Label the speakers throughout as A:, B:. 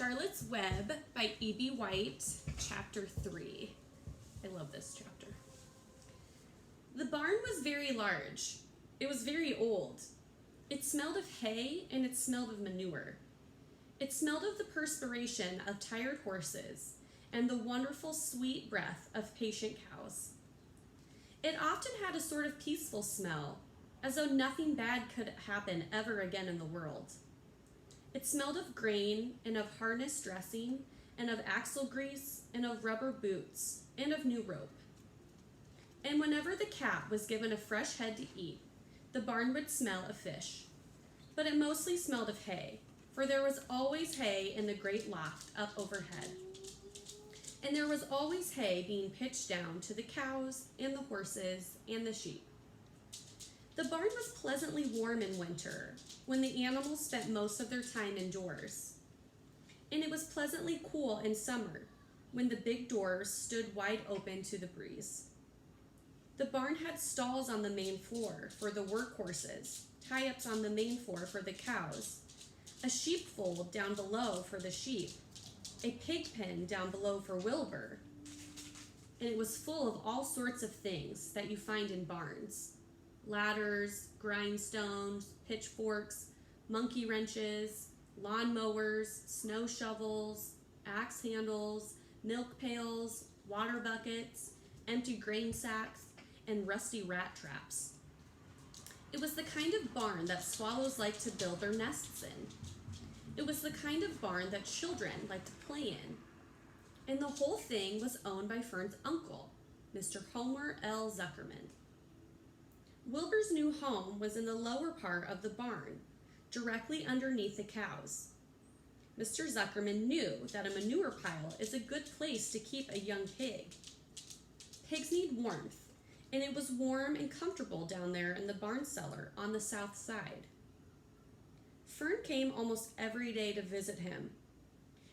A: Charlotte's Web by E.B. White, Chapter 3. I love this chapter. The barn was very large. It was very old. It smelled of hay and it smelled of manure. It smelled of the perspiration of tired horses and the wonderful sweet breath of patient cows. It often had a sort of peaceful smell, as though nothing bad could happen ever again in the world. It smelled of grain and of harness dressing and of axle grease and of rubber boots and of new rope. And whenever the cat was given a fresh head to eat, the barn would smell of fish. But it mostly smelled of hay, for there was always hay in the great loft up overhead. And there was always hay being pitched down to the cows and the horses and the sheep. The barn was pleasantly warm in winter, when the animals spent most of their time indoors. And it was pleasantly cool in summer, when the big doors stood wide open to the breeze. The barn had stalls on the main floor for the workhorses, tie-ups on the main floor for the cows, a sheepfold down below for the sheep, a pig pen down below for Wilbur, and it was full of all sorts of things that you find in barns: ladders, grindstones, pitchforks, monkey wrenches, lawn mowers, snow shovels, axe handles, milk pails, water buckets, empty grain sacks, and rusty rat traps. It was the kind of barn that swallows like to build their nests in. It was the kind of barn that children like to play in. And the whole thing was owned by Fern's uncle, Mr. Homer L. Zuckerman. Wilbur's new home was in the lower part of the barn, directly underneath the cows. Mr. Zuckerman knew that a manure pile is a good place to keep a young pig. Pigs need warmth, and it was warm and comfortable down there in the barn cellar on the south side. Fern came almost every day to visit him.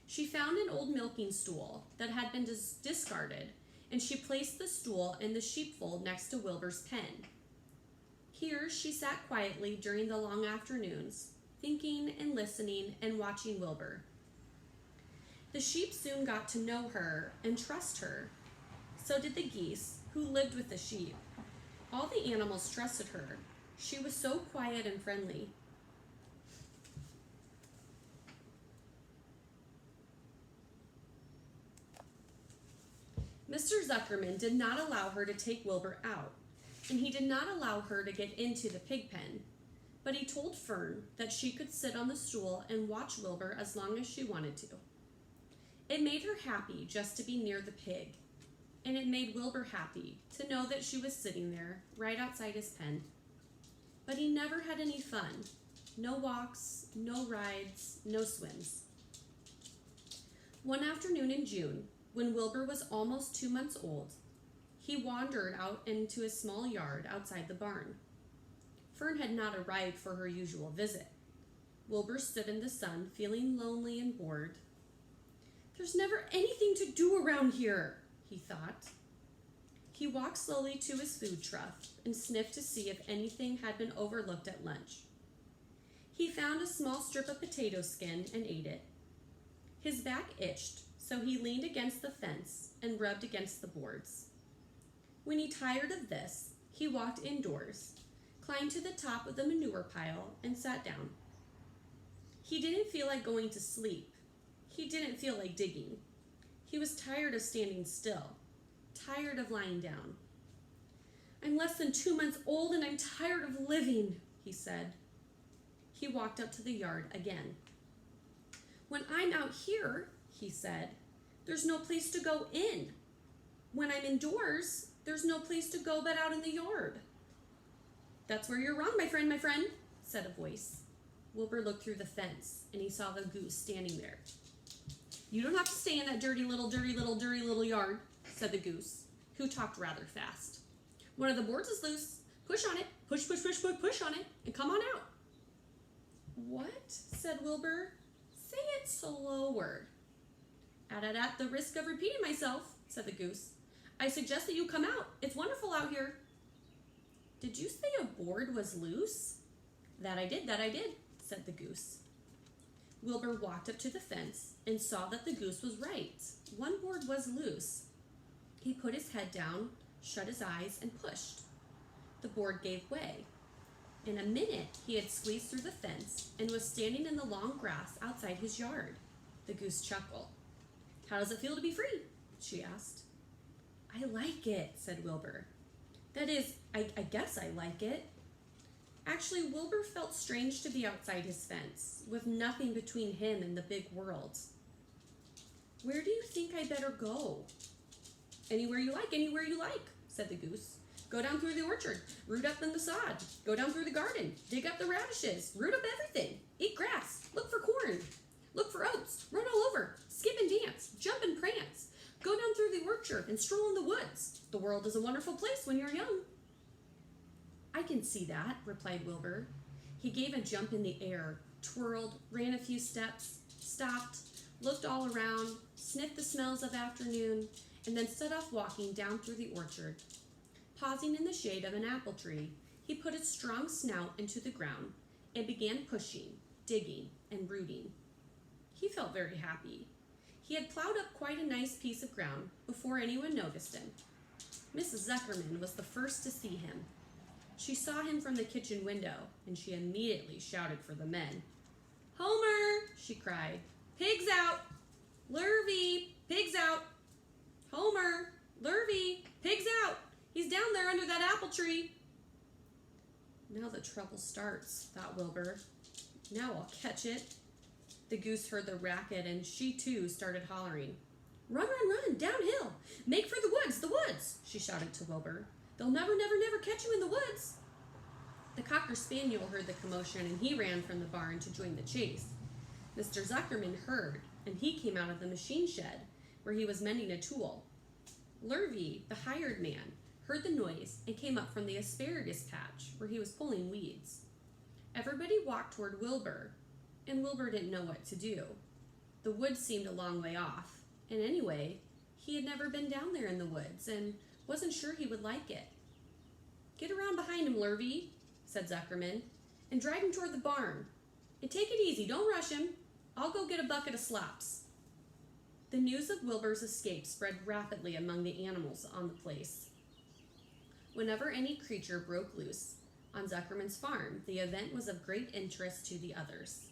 A: She found an old milking stool that had been discarded, and she placed the stool in the sheepfold next to Wilbur's pen. Here she sat quietly during the long afternoons, thinking and listening and watching Wilbur. The sheep soon got to know her and trust her. So did the geese, who lived with the sheep. All the animals trusted her. She was so quiet and friendly. Mr. Zuckerman did not allow her to take Wilbur out, and he did not allow her to get into the pig pen, but he told Fern that she could sit on the stool and watch Wilbur as long as she wanted to. It made her happy just to be near the pig, and it made Wilbur happy to know that she was sitting there right outside his pen. But he never had any fun. No walks, no rides, no swims. One afternoon in June, when Wilbur was almost 2 months old, he wandered out into a small yard outside the barn. Fern had not arrived for her usual visit. Wilbur stood in the sun, feeling lonely and bored. "There's never anything to do around here," he thought. He walked slowly to his food trough and sniffed to see if anything had been overlooked at lunch. He found a small strip of potato skin and ate it. His back itched, so he leaned against the fence and rubbed against the boards. When he tired of this, he walked indoors, climbed to the top of the manure pile, and sat down. He didn't feel like going to sleep. He didn't feel like digging. He was tired of standing still, tired of lying down. "I'm less than 2 months old and I'm tired of living," he said. He walked up to the yard again. "When I'm out here," he said, "there's no place to go in. When I'm indoors, there's no place to go but out in the yard." "That's where you're wrong, my friend," said a voice. Wilbur looked through the fence and he saw the goose standing there. "You don't have to stay in that dirty little yard," said the goose, who talked rather fast. "One of the boards is loose. Push on it. Push on it, and come on out." "What?" said Wilbur. "Say it slower." At the risk of repeating myself," said the goose, "I suggest that you come out. It's wonderful out here." "Did you say a board was loose?" That I did, said the goose. Wilbur walked up to the fence and saw that the goose was right. One board was loose. He put his head down, shut his eyes, and pushed. The board gave way. In a minute, he had squeezed through the fence and was standing in the long grass outside his yard. The goose chuckled. "How does it feel to be free?" she asked. "I like it," said Wilbur. "That is, I guess I like it." Actually, Wilbur felt strange to be outside his fence, with nothing between him and the big world. "Where do you think I better go?" Anywhere you like," said the goose. "Go down through the orchard, root up in the sod. Go down through the garden, dig up the radishes, root up everything. Eat grass, look for corn, look for oats, run all over, skip and dance, jump and prance. Go down through the orchard and stroll in the woods. The world is a wonderful place when you're young." "I can see that," replied Wilbur. He gave a jump in the air, twirled, ran a few steps, stopped, looked all around, sniffed the smells of afternoon, and then set off walking down through the orchard. Pausing in the shade of an apple tree, he put his strong snout into the ground and began pushing, digging, and rooting. He felt very happy. He had plowed up quite a nice piece of ground before anyone noticed him. Mrs. Zuckerman was the first to see him. She saw him from the kitchen window, and she immediately shouted for the men. "Homer!" she cried. "Pigs out! Lurvy! Pigs out! Homer! Lurvy! Pigs out! He's down there under that apple tree." "Now the trouble starts," thought Wilbur. "Now I'll catch it." The goose heard the racket, and she too started hollering. "Run, run, run, downhill! Make for the woods, she shouted to Wilbur. "They'll never, never, never catch you in the woods." The Cocker Spaniel heard the commotion, and he ran from the barn to join the chase. Mr. Zuckerman heard, and he came out of the machine shed, where he was mending a tool. Lurvy, the hired man, heard the noise and came up from the asparagus patch, where he was pulling weeds. Everybody walked toward Wilbur, and Wilbur didn't know what to do. The woods seemed a long way off, and anyway, he had never been down there in the woods and wasn't sure he would like it. "Get around behind him, Lurvy," said Zuckerman, "and drive him toward the barn. And take it easy, don't rush him. I'll go get a bucket of slops." The news of Wilbur's escape spread rapidly among the animals on the place. Whenever any creature broke loose on Zuckerman's farm, the event was of great interest to the others.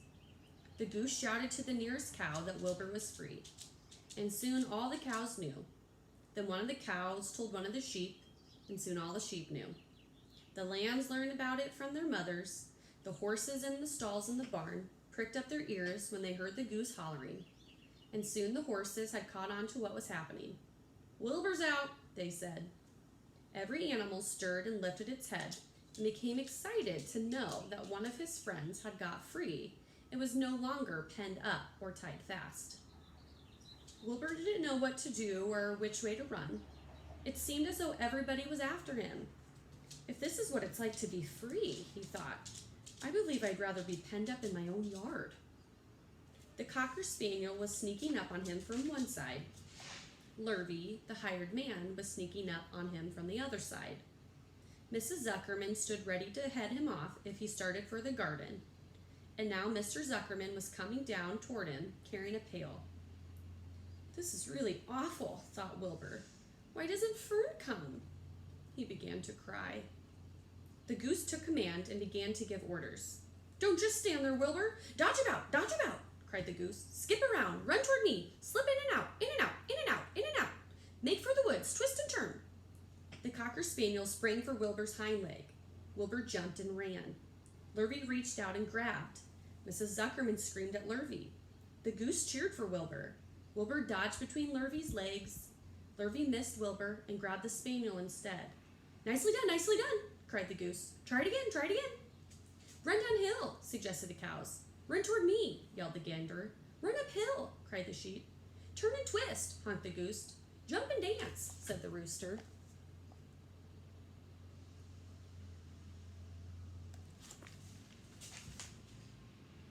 A: The goose shouted to the nearest cow that Wilbur was free, and soon all the cows knew. Then one of the cows told one of the sheep, and soon all the sheep knew. The lambs learned about it from their mothers. The horses in the stalls in the barn pricked up their ears when they heard the goose hollering, and soon the horses had caught on to what was happening. "Wilbur's out," they said. Every animal stirred and lifted its head and became excited to know that one of his friends had got free and was no longer penned up or tied fast. Wilbur didn't know what to do or which way to run. It seemed as though everybody was after him. "If this is what it's like to be free," he thought, "I believe I'd rather be penned up in my own yard." The Cocker Spaniel was sneaking up on him from one side. Lurvy, the hired man, was sneaking up on him from the other side. Mrs. Zuckerman stood ready to head him off if he started for the garden, and now Mr. Zuckerman was coming down toward him, carrying a pail. "This is really awful," thought Wilbur. "Why doesn't Fern come?" He began to cry. The goose took command and began to give orders. "Don't just stand there, Wilbur. Dodge about, cried the goose. "Skip around, run toward me, slip in and out, in and out, in and out, in and out. Make for the woods, twist and turn." The Cocker Spaniel sprang for Wilbur's hind leg. Wilbur jumped and ran. Lurvy reached out and grabbed. Mrs. Zuckerman screamed at Lurvy. The goose cheered for Wilbur. Wilbur dodged between Lurvy's legs. Lurvy missed Wilbur and grabbed the spaniel instead. Nicely done, cried the goose. Try it again. Run downhill, suggested the cows. Run toward me, yelled the gander. Run uphill, cried the sheep. Turn and twist, honked the goose. Jump and dance, said the rooster.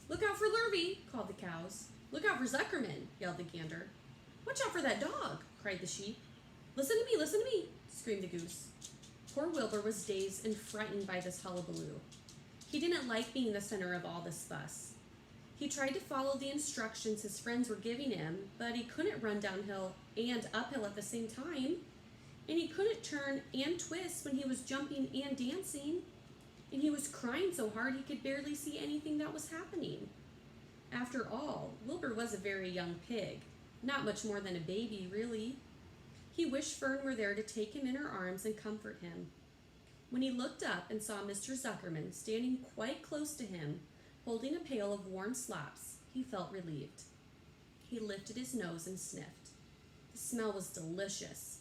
A: Look out for Lurvy, called the cows. Look out for Zuckerman, yelled the gander. Watch out for that dog, cried the sheep. Listen to me, screamed the goose. Poor Wilbur was dazed and frightened by this hullabaloo. He didn't like being the center of all this fuss. He tried to follow the instructions his friends were giving him, but he couldn't run downhill and uphill at the same time. And he couldn't turn and twist when he was jumping and dancing. And he was crying so hard he could barely see anything that was happening. After all, Wilbur was a very young pig, not much more than a baby, really. He wished Fern were there to take him in her arms and comfort him. When he looked up and saw Mr. Zuckerman standing quite close to him, holding a pail of warm slops, he felt relieved. He lifted his nose and sniffed. The smell was delicious.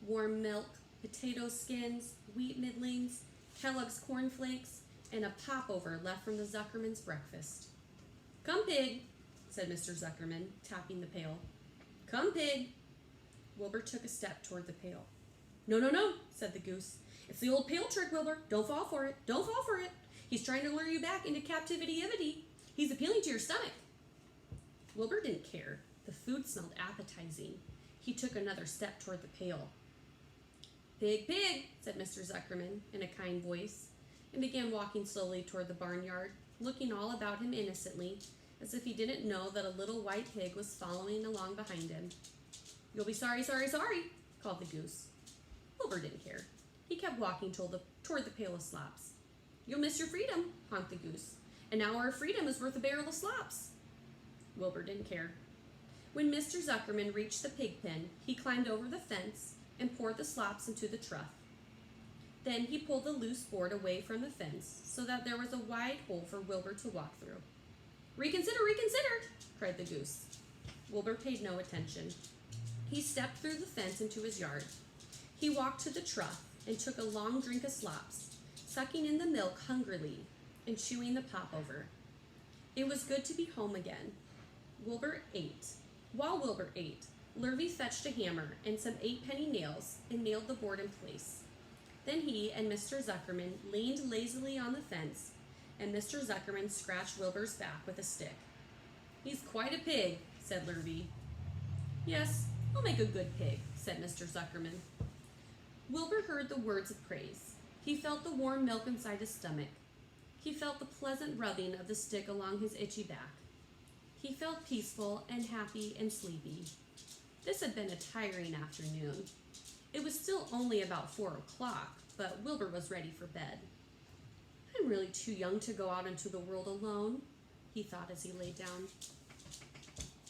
A: Warm milk, potato skins, wheat middlings, Kellogg's cornflakes, and a popover left from the Zuckerman's breakfast. "Come, Pig," said Mr. Zuckerman, tapping the pail. "Come, Pig." Wilbur took a step toward the pail. "No, no, no," said the goose. "It's the old pail trick, Wilbur. Don't fall for it. Don't fall for it. He's trying to lure you back into captivity-ivity. He's appealing to your stomach." Wilbur didn't care. The food smelled appetizing. He took another step toward the pail. "Pig, Pig," said Mr. Zuckerman in a kind voice, and began walking slowly toward the barnyard, looking all about him innocently, as if he didn't know that a little white pig was following along behind him. "You'll be sorry, sorry, sorry," called the goose. Wilbur didn't care. He kept walking toward the pail of slops. "You'll miss your freedom," honked the goose. "An hour of freedom is worth a barrel of slops." Wilbur didn't care. When Mr. Zuckerman reached the pig pen, he climbed over the fence and poured the slops into the trough. Then he pulled the loose board away from the fence so that there was a wide hole for Wilbur to walk through. "Reconsider, reconsider!" cried the goose. Wilbur paid no attention. He stepped through the fence into his yard. He walked to the trough and took a long drink of slops, sucking in the milk hungrily and chewing the popover. It was good to be home again. Wilbur ate. While Wilbur ate, Lurvy fetched a hammer and some 8-penny nails and nailed the board in place. Then he and Mr. Zuckerman leaned lazily on the fence, and Mr. Zuckerman scratched Wilbur's back with a stick. "He's quite a pig," said Lurvy. "Yes, he'll make a good pig," said Mr. Zuckerman. Wilbur heard the words of praise. He felt the warm milk inside his stomach. He felt the pleasant rubbing of the stick along his itchy back. He felt peaceful and happy and sleepy. This had been a tiring afternoon. It was still only about 4 o'clock, but Wilbur was ready for bed. "I'm really too young to go out into the world alone," he thought as he lay down.